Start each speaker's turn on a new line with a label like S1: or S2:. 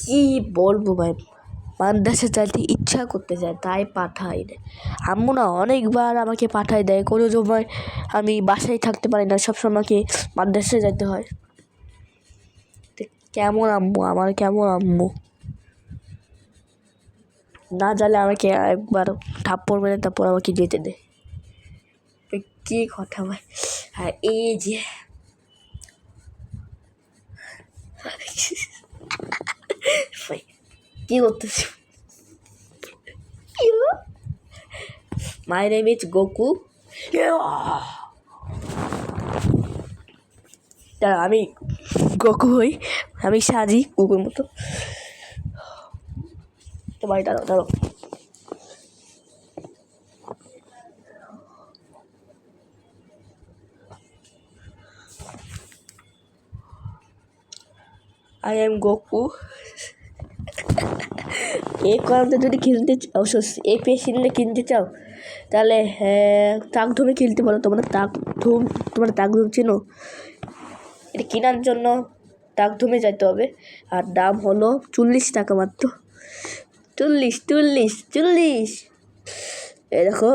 S1: কি বলবো ভাই, মাদ্রাসা চাইতে ইচ্ছা করতে যায় তাই পাঠাই দেয়। আম্মু না অনেকবার আমাকে পাঠাই দেয়, কোনো সময় আমি বাসায় থাকতে পারি না, সবসময় আমাকে মাদ্রাসায় যেতে হয়। কেমন আম্মু আমার, কেমন আম্মু না জানলে আমাকে একবার থাপ্পড় মেরে তারপর আমাকে যেতে দেয়। কি কথা ভাই। আর এই যে কি করতেছি, মাই নেম ইজ গোকু। আমি গোকু হই, আমি সাজি কুকুর মতো। তো ভাই দাঁড়াও, আই এম গোকু। এই কলমটা যদি কিনতে চাও, এই পেন্সিলটা কিনতে চাও তাহলে তাকধুমে কিনতে পারো। তোমরা তাকধুম চেনো? এটা কেনার জন্য তাকধুমে যেতে হবে, আর দাম হলো 40 টাকা মাত্র। 40। এই দেখো,